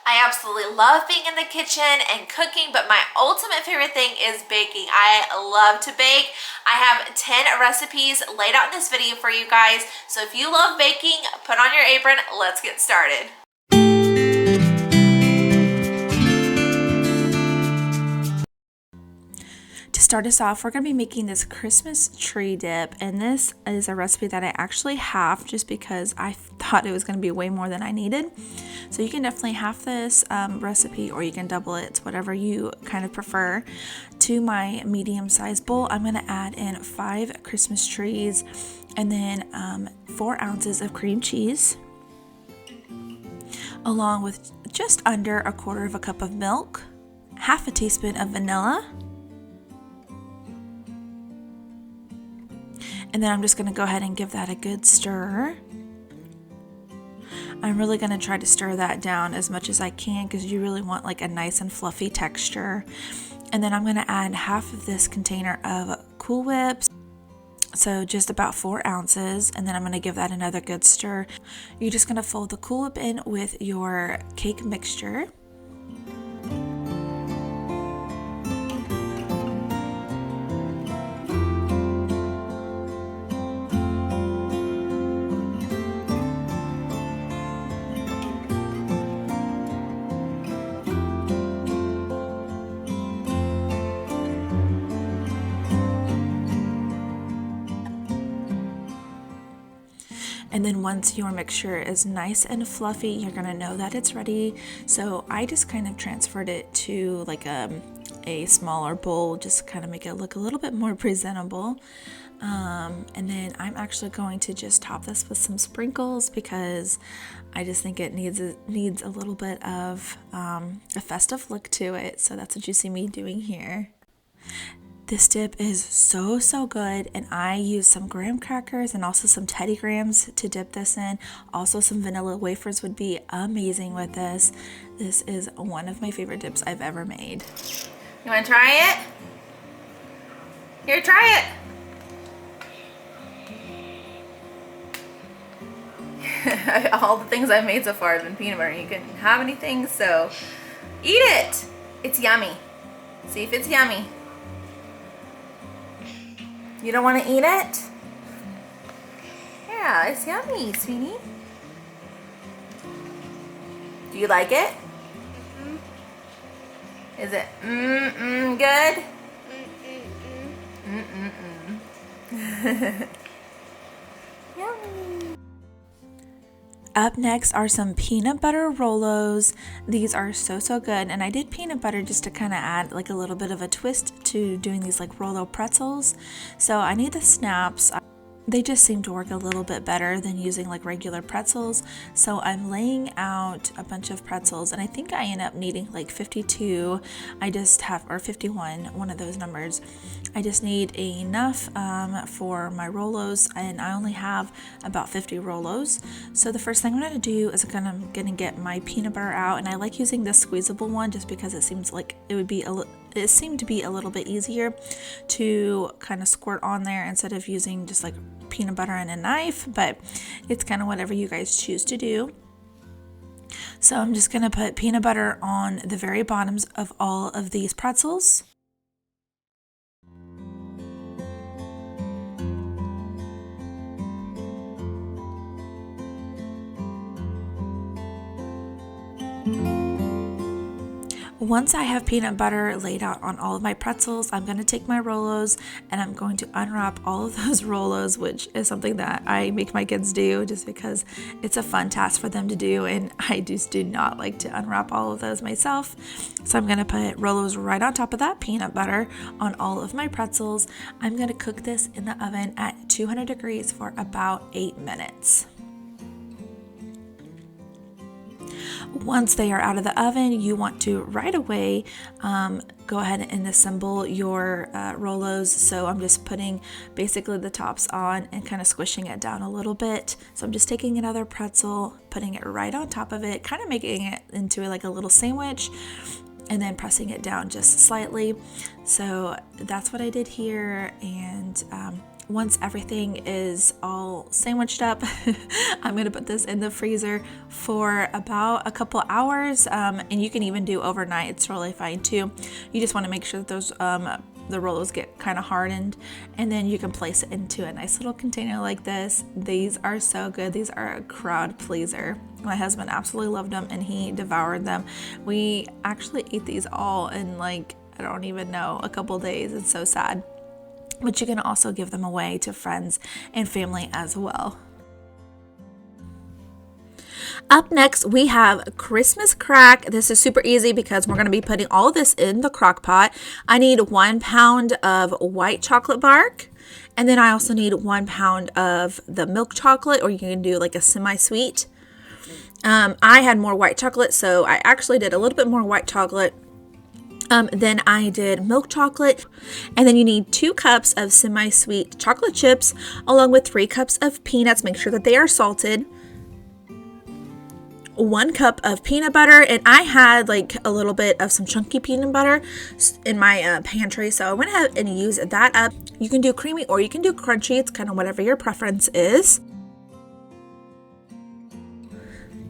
I absolutely love being in the kitchen and cooking, but my ultimate favorite thing is baking. I love to bake. I have 10 recipes laid out in this video for you guys. So if you love baking, put on your apron. Let's get started. To start us off, we're going to be making this Christmas tree dip, and this is a recipe that I actually have just because I thought it was going to be way more than I needed. So you can definitely half this recipe, or you can double it. It's whatever you kind of prefer. To my medium-sized bowl, I'm going to add in 5 Christmas trees and then 4 ounces of cream cheese, along with just under 1/4 cup of milk, half a teaspoon of vanilla, and then I'm just going to go ahead and give that a good stir. I'm really going to try to stir that down as much as I can because you really want like a nice and fluffy texture. And then I'm going to add half of this container of Cool Whips, so just about 4 ounces, and then I'm going to give that another good stir. You're just going to fold the Cool Whip in with your cake mixture. And then once your mixture is nice and fluffy, you're gonna know that it's ready. So I just kind of transferred it to like a smaller bowl, just kind of make it look a little bit more presentable. And then I'm actually going to just top this with some sprinkles because I just think it needs a little bit of a festive look to it. So that's what you see me doing here. This dip is so good, and I use some graham crackers and also some Teddy Grahams to dip this in. Also some vanilla wafers would be amazing with this. This is one of my favorite dips I've ever made. You want to try it? Here, try it. All the things I've made so far have been peanut butter. You couldn't have anything, so eat it. It's yummy. See if it's yummy. You don't want to eat it? Yeah, it's yummy, sweetie. Do you like it? Mm-hmm. Is it good? Yummy. Up next are some peanut butter Rollos. These are so good, and I did peanut butter just to kind of add like a little bit of a twist to doing these like Rollo pretzels. So I need the snaps. They just seem to work a little bit better than using like regular pretzels. So I'm laying out a bunch of pretzels, and I think I end up needing like 52. Or 51, one of those numbers. I just need enough for my Rollos, and I only have about 50 Rollos. So the first thing I'm going to do is I'm going to get my peanut butter out, and I like using this squeezable one just because it seems like it seemed to be a little bit easier to kind of squirt on there instead of using just like peanut butter and a knife, but it's kind of whatever you guys choose to do. So I'm just going to put peanut butter on the very bottoms of all of these pretzels. Once I have peanut butter laid out on all of my pretzels, I'm going to take my Rollos and I'm going to unwrap all of those Rollos, which is something that I make my kids do just because it's a fun task for them to do, and I just do not like to unwrap all of those myself. So I'm going to put Rollos right on top of that peanut butter on all of my pretzels. I'm going to cook this in the oven at 200 degrees for about 8 minutes. Once they are out of the oven, you want to right away go ahead and assemble your Rollos. So I'm just putting basically the tops on and kind of squishing it down a little bit. So I'm just taking another pretzel, putting it right on top of it, kind of making it into like a little sandwich, and then pressing it down just slightly. So that's what I did here, and once everything is all sandwiched up, I'm going to put this in the freezer for about a couple hours, and you can even do overnight. It's really fine too. You just want to make sure that those the Rollos get kind of hardened, and then you can place it into a nice little container like this. These are so good. These are a crowd pleaser. My husband absolutely loved them and he devoured them. We actually ate these all in like, I don't even know, a couple days. It's so sad. But you can also give them away to friends and family as well. Up next, we have Christmas crack. This is super easy because we're going to be putting all of this in the crock pot. I need 1 pound of white chocolate bark. And then I also need 1 pound of the milk chocolate, or you can do like a semi-sweet. I had more white chocolate, so I actually did a little bit more white chocolate. Then I did milk chocolate, and then you need 2 cups of semi-sweet chocolate chips along with 3 cups of peanuts. Make sure that they are salted. 1 cup of peanut butter, and I had like a little bit of some chunky peanut butter in my pantry, so I went ahead and used that up. You can do creamy or you can do crunchy. It's kind of whatever your preference is.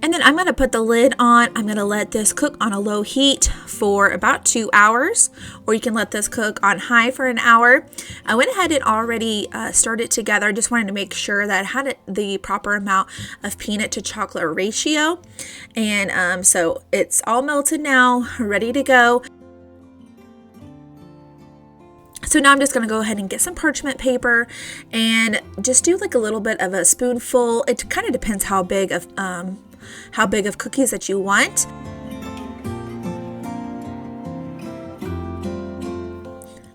And then I'm going to put the lid on. I'm going to let this cook on a low heat for about 2 hours, or you can let this cook on high for an hour. I went ahead and already stirred it together. I just wanted to make sure that it had the proper amount of peanut to chocolate ratio. And so it's all melted now, ready to go. So now I'm just going to go ahead and get some parchment paper and just do like a little bit of a spoonful. It kind of depends how big of cookies that you want.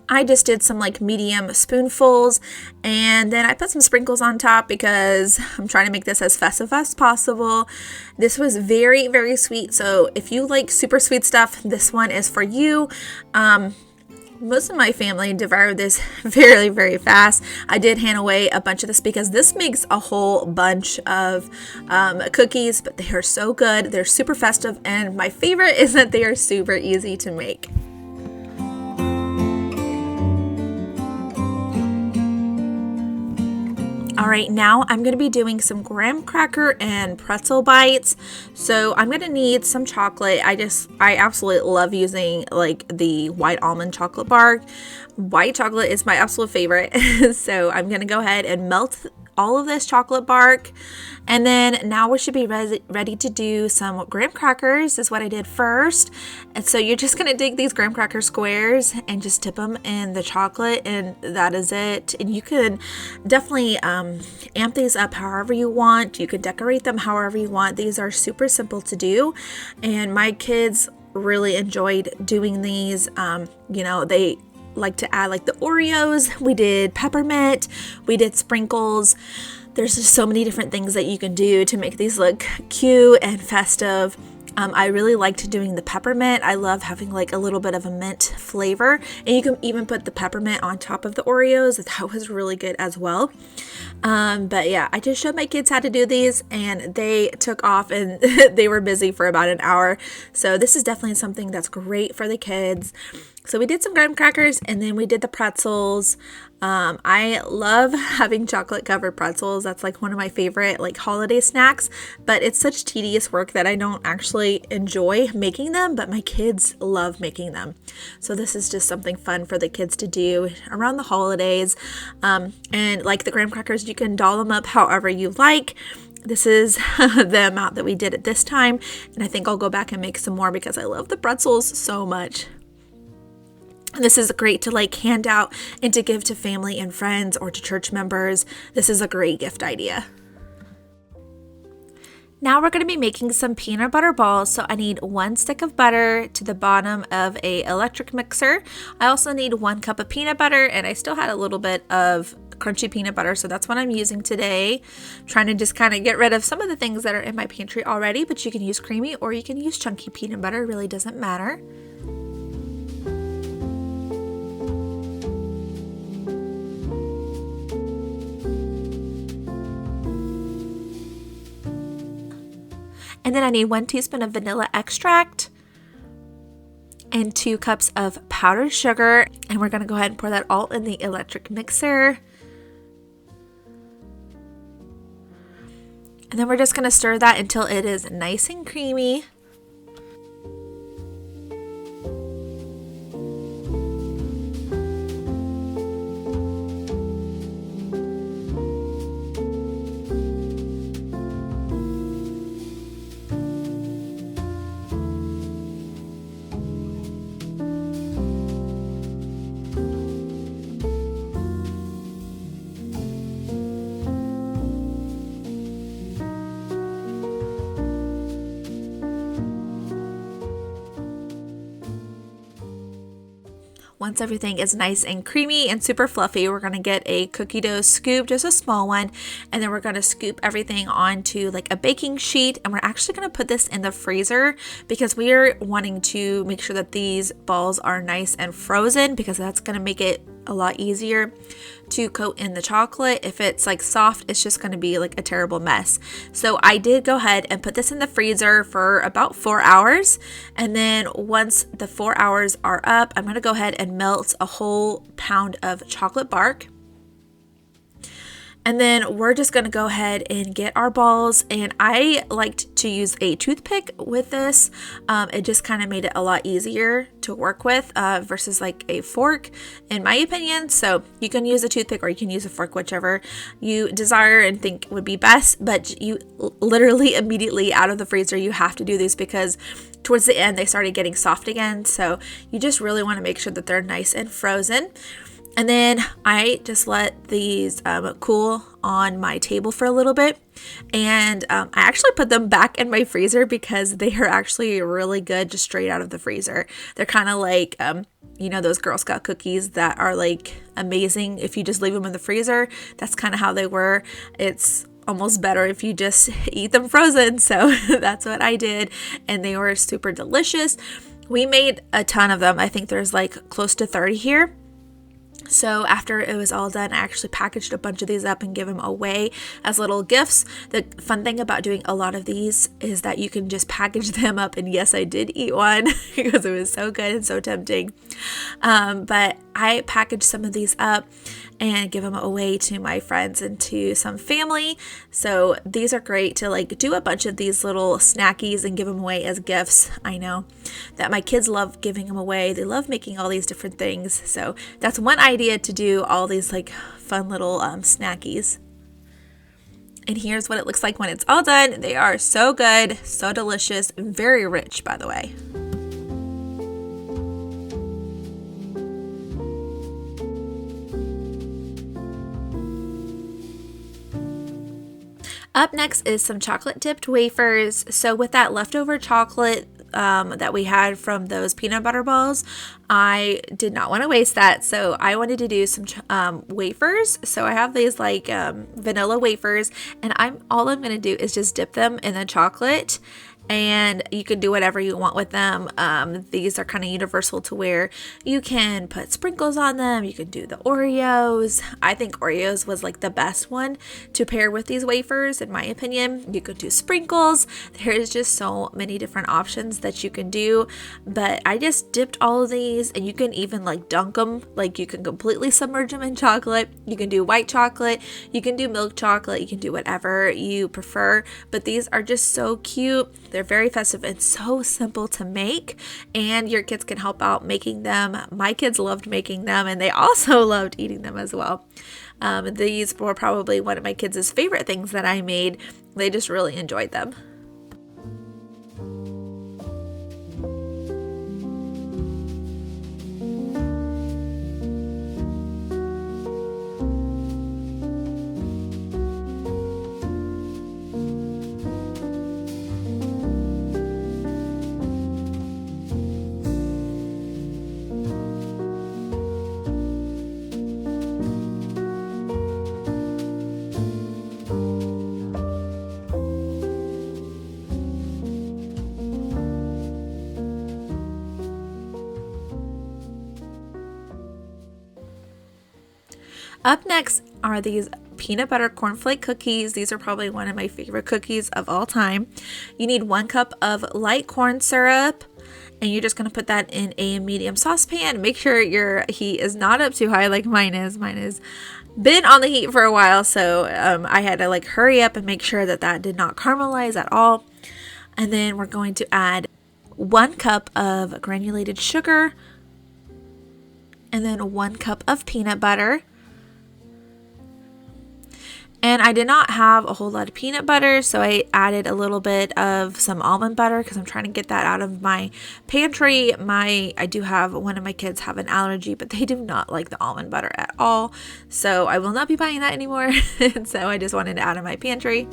I just did some like medium spoonfuls, and then I put some sprinkles on top because I'm trying to make this as festive as possible. This was very, very sweet, so if you like super sweet stuff, this one is for you. Most of my family devoured this very, very fast. I did hand away a bunch of this because this makes a whole bunch of cookies, but they are so good. They're super festive, and my favorite is that they are super easy to make. All right, now I'm going to be doing some graham cracker and pretzel bites. So I'm going to need some chocolate. I absolutely love using like the white almond chocolate bar. White chocolate is my absolute favorite. So I'm going to go ahead and melt all of this chocolate bark. And then now we should be ready to do some graham crackers. This is what I did first. And so you're just going to take these graham cracker squares and just dip them in the chocolate, and that is it. And you can definitely amp these up however you want. You can decorate them however you want. These are super simple to do, and my kids really enjoyed doing these. They like to add like the Oreos. We did peppermint, we did sprinkles. There's just so many different things that you can do to make these look cute and festive. I really liked doing the peppermint. I love having like a little bit of a mint flavor, and you can even put the peppermint on top of the Oreos. That was really good as well. But yeah, I just showed my kids how to do these, and they took off, and they were busy for about an hour. So this is definitely something that's great for the kids. So we did some graham crackers, and then we did the pretzels. I love having chocolate covered pretzels. That's like one of my favorite like holiday snacks, but it's such tedious work that I don't actually enjoy making them, but my kids love making them. So this is just something fun for the kids to do around the holidays. And like the graham crackers, you can doll them up however you like. This is the amount that we did at this time, and I think I'll go back and make some more because I love the pretzels so much. This is great to like hand out and to give to family and friends or to church members. This is a great gift idea. Now we're going to be making some peanut butter balls. So I need 1 stick of butter to the bottom of a electric mixer. I also need 1 cup of peanut butter, and I still had a little bit of crunchy peanut butter, so that's what I'm using today. I'm trying to just kind of get rid of some of the things that are in my pantry already, but you can use creamy or you can use chunky peanut butter. It really doesn't matter. And then I need 1 teaspoon of vanilla extract and 2 cups of powdered sugar. And we're going to go ahead and pour that all in the electric mixer. And then we're just going to stir that until it is nice and creamy. Once everything is nice and creamy and super fluffy, we're going to get a cookie dough scoop, just a small one, and then we're going to scoop everything onto like a baking sheet, and we're actually going to put this in the freezer because we are wanting to make sure that these balls are nice and frozen, because that's going to make it a lot easier to coat in the chocolate. If it's like soft, it's just going to be like a terrible mess. So I did go ahead and put this in the freezer for about 4 hours, and then once the 4 hours are up, I'm going to go ahead and melt a whole pound of chocolate bark. And then we're just going to go ahead and get our balls, and I liked to use a toothpick with this. It just kind of made it a lot easier to work with versus like a fork, in my opinion. So you can use a toothpick or you can use a fork, whichever you desire and think would be best. But you literally immediately out of the freezer, you have to do these because towards the end they started getting soft again. So you just really want to make sure that they're nice and frozen. And then I just let these cool on my table for a little bit. And I actually put them back in my freezer because they are actually really good just straight out of the freezer. They're kind of like, you know, those Girl Scout cookies that are like amazing if you just leave them in the freezer. That's kind of how they were. It's almost better if you just eat them frozen. So that's what I did. And they were super delicious. We made a ton of them. I think there's like close to 30 here. So after it was all done, I actually packaged a bunch of these up and give them away as little gifts. The fun thing about doing a lot of these is that you can just package them up. And yes, I did eat one because it was so good and so tempting. But I packaged some of these up and give them away to my friends and to some family. So these are great to like do a bunch of these little snackies and give them away as gifts. I know that my kids love giving them away. They love making all these different things. So that's one idea, to do all these like fun little snackies. And here's what it looks like when it's all done. They are so good, so delicious, and very rich, by the way. Up next is some chocolate dipped wafers. So with that leftover chocolate that we had from those peanut butter balls, I did not want to waste that. So I wanted to do some wafers. So I have these like vanilla wafers, and all I'm going to do is just dip them in the chocolate. And you can do whatever you want with them. These are kind of universal to where you can put sprinkles on them. You can do the Oreos. I think Oreos was like the best one to pair with these wafers, in my opinion. You could do sprinkles. There's just so many different options that you can do. But I just dipped all of these, and you can even like dunk them. Like you can completely submerge them in chocolate. You can do white chocolate. You can do milk chocolate. You can do whatever you prefer. But these are just so cute. They're very festive and so simple to make, and your kids can help out making them. My kids loved making them, and they also loved eating them as well. These were probably one of my kids' favorite things that I made. They just really enjoyed them. Up next are these peanut butter cornflake cookies. These are probably one of my favorite cookies of all time. You need 1 cup of light corn syrup, and you're just going to put that in a medium saucepan. Make sure your heat is not up too high like mine is. Mine is been on the heat for a while, so I had to like hurry up and make sure that that did not caramelize at all. And then we're going to add 1 cup of granulated sugar and then 1 cup of peanut butter. And I did not have a whole lot of peanut butter, so I added a little bit of some almond butter because I'm trying to get that out of my pantry. I do have one of my kids have an allergy, but they do not like the almond butter at all. So I will not be buying that anymore. And so I just wanted it out of my pantry.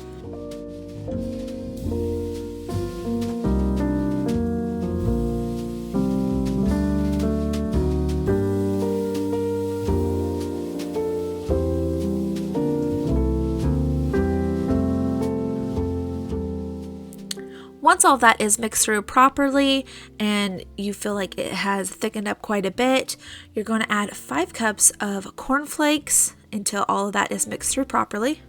Once all that is mixed through properly and you feel like it has thickened up quite a bit, you're going to add 5 cups of cornflakes until all of that is mixed through properly.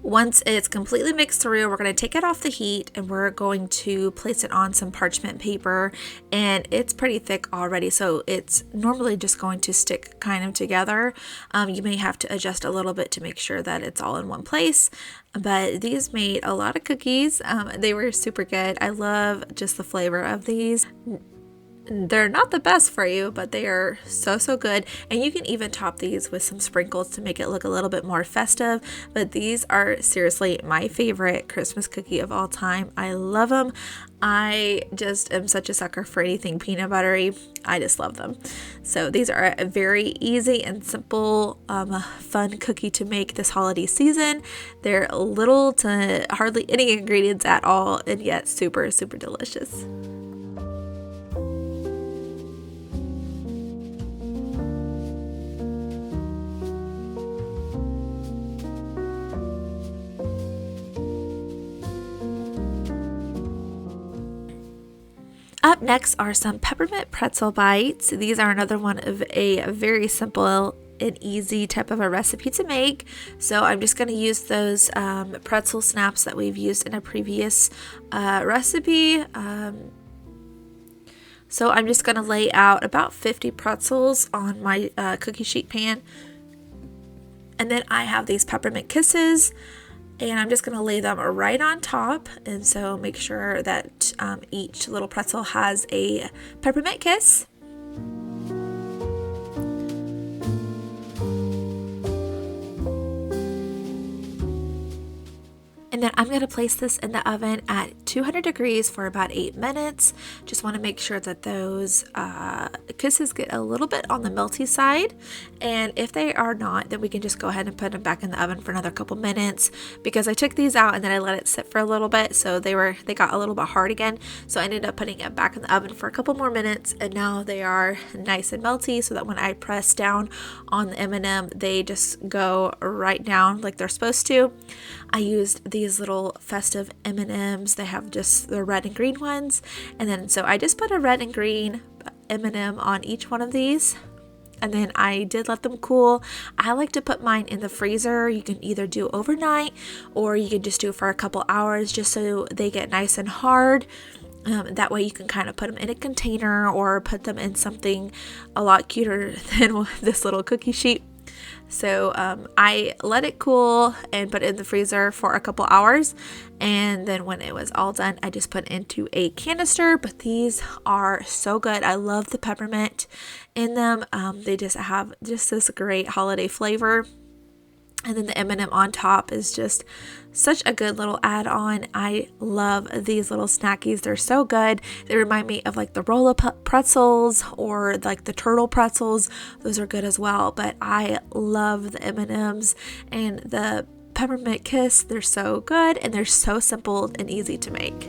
Once it's completely mixed through, we're going to take it off the heat and we're going to place it on some parchment paper, and it's pretty thick already, so it's normally just going to stick kind of together. You may have to adjust a little bit to make sure that it's all in one place, but these made a lot of cookies. They were super good. I love just the flavor of these. They're not the best for you, but they are so good. And you can even top these with some sprinkles to make it look a little bit more festive. But these are seriously my favorite Christmas cookie of all time. I love them. I just am such a sucker for anything peanut buttery. I just love them. So these are a very easy and simple, fun cookie to make this holiday season. They're little to hardly any ingredients at all, and yet super delicious. Up next are some peppermint pretzel bites. These are another one of a very simple and easy type of a recipe to make. So I'm just going to use those pretzel snaps that we've used in a previous recipe. So I'm just going to lay out about 50 pretzels on my cookie sheet pan. And then I have these peppermint kisses, and I'm just going to lay them right on top. And so make sure that each little pretzel has a peppermint kiss. And then I'm going to place this in the oven at 200 degrees for about 8 minutes. Just want to make sure that those kisses get a little bit on the melty side. And if they are not, then we can just go ahead and put them back in the oven for another couple minutes, because I took these out and then I let it sit for a little bit. So they got a little bit hard again. So I ended up putting it back in the oven for a couple more minutes, and now they are nice and melty, so that when I press down on the M&M, they just go right down like they're supposed to. I used these little festive M&Ms. They have just the red and green ones, and then so I just put a red and green M&M on each one of these, and then I did let them cool. I like to put mine in the freezer. You can either do overnight, or you can just do it for a couple hours just so they get nice and hard. That way you can kind of put them in a container or put them in something a lot cuter than this little cookie sheet. So I let it cool and put it in the freezer for a couple hours, and then when it was all done, I just put it into a canister. But these are so good. I love the peppermint in them. They just have just this great holiday flavor. And then the M&M on top is just such a good little add-on. I love these little snackies. They're so good. They remind me of like the Rollo pretzels or like the turtle pretzels. Those are good as well. But I love the M&Ms and the peppermint kiss. They're so good, and they're so simple and easy to make.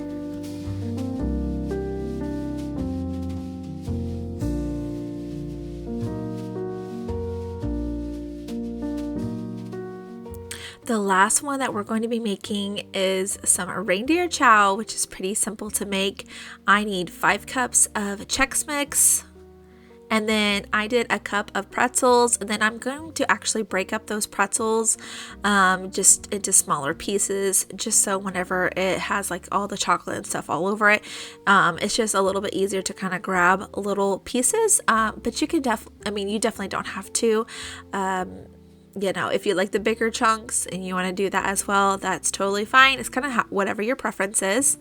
The last one that we're going to be making is some reindeer chow, which is pretty simple to make. I need 5 cups of Chex Mix, and then I did a cup of pretzels, and then I'm going to actually break up those pretzels just into smaller pieces, just so whenever it has like all the chocolate and stuff all over it, it's just a little bit easier to kind of grab little pieces. But you can you definitely don't have to. You know, if you like the bigger chunks and you want to do that as well, that's totally fine. It's kind of whatever your preference is.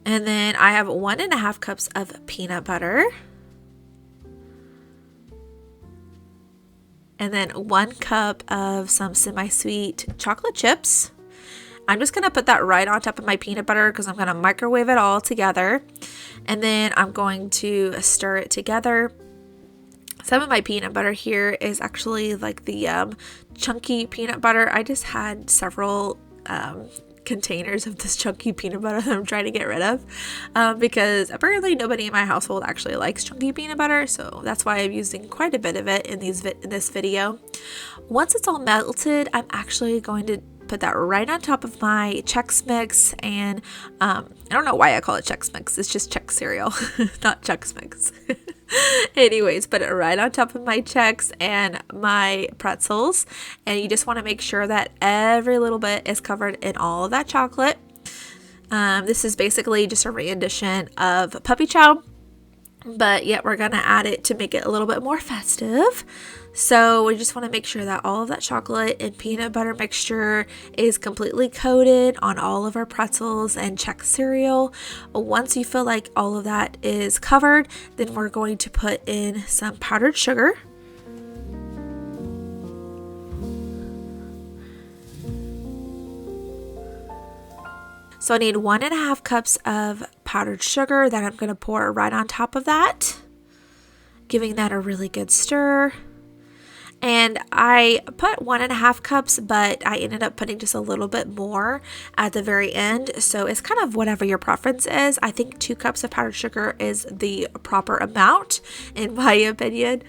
And then I have 1.5 cups of peanut butter. And then 1 cup of some semi-sweet chocolate chips. I'm just going to put that right on top of my peanut butter because I'm going to microwave it all together. And then I'm going to stir it together. Some of my peanut butter here is actually like the chunky peanut butter. I just had several containers of this chunky peanut butter that I'm trying to get rid of because apparently nobody in my household actually likes chunky peanut butter, so that's why I'm using quite a bit of it in this video. Once it's all melted, I'm actually going to put that right on top of my Chex Mix, and I don't know why I call it Chex Mix. It's just Chex cereal, not Chex Mix. Anyways, put it right on top of my Chex and my pretzels, and you just want to make sure that every little bit is covered in all of that chocolate. This is basically just a rendition of puppy chow, but yet we're gonna add it to make it a little bit more festive. So we just want to make sure that all of that chocolate and peanut butter mixture is completely coated on all of our pretzels and Chex cereal. Once you feel like all of that is covered, then we're going to put in some powdered sugar. So I need 1.5 cups of powdered sugar that I'm going to pour right on top of that, giving that a really good stir. And I put 1.5 cups, but I ended up putting just a little bit more at the very end. So it's kind of whatever your preference is. I think 2 cups of powdered sugar is the proper amount, in my opinion.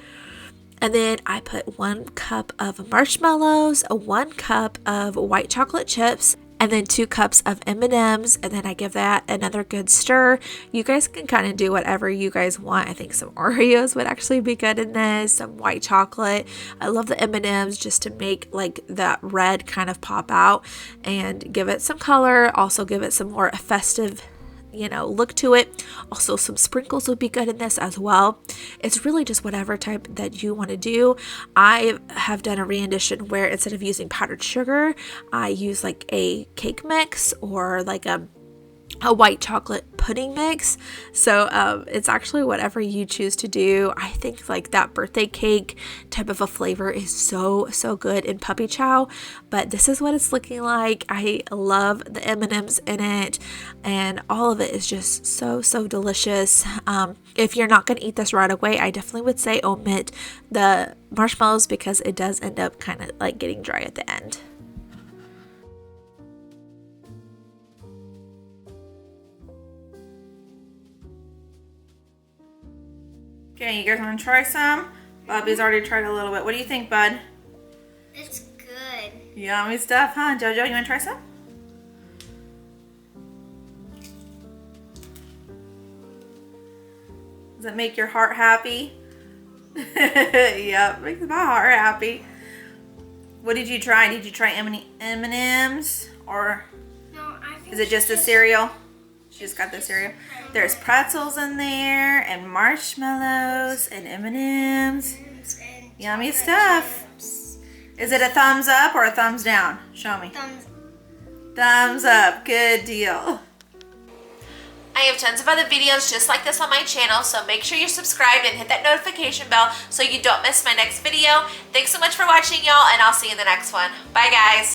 And then I put 1 cup of marshmallows, 1 cup of white chocolate chips, and then 2 cups of M&Ms, and then I give that another good stir. You guys can kind of do whatever you guys want. I think some Oreos would actually be good in this, some white chocolate. I love the M&Ms just to make like that red kind of pop out and give it some color, also give it some more festive look to it. Also, some sprinkles would be good in this as well. It's really just whatever type that you want to do. I have done a rendition where instead of using powdered sugar, I use like a cake mix or like a white chocolate pudding mix. So it's actually whatever you choose to do. I think like that birthday cake type of a flavor is so good in puppy chow, but this is what it's looking like. I love the M&Ms in it, and all of it is just so delicious. If you're not going to eat this right away, I definitely would say omit the marshmallows because it does end up kind of like getting dry at the end. Okay, you guys want to try some? Bobby's already tried a little bit. What do you think, bud? It's good. Yummy stuff, huh? Jojo, you want to try some? Does it make your heart happy? Yep, makes my heart happy. What did you try? Did you try M&Ms? Or No, I think is it just the cereal? She just got the cereal. There's pretzels in there, and marshmallows, and M&Ms. and Yummy stuff. chips. Is it a thumbs up or a thumbs down? Show me. Thumbs up. Good deal. I have tons of other videos just like this on my channel, so make sure you're subscribed and hit that notification bell so you don't miss my next video. Thanks so much for watching, y'all, and I'll see you in the next one. Bye, guys.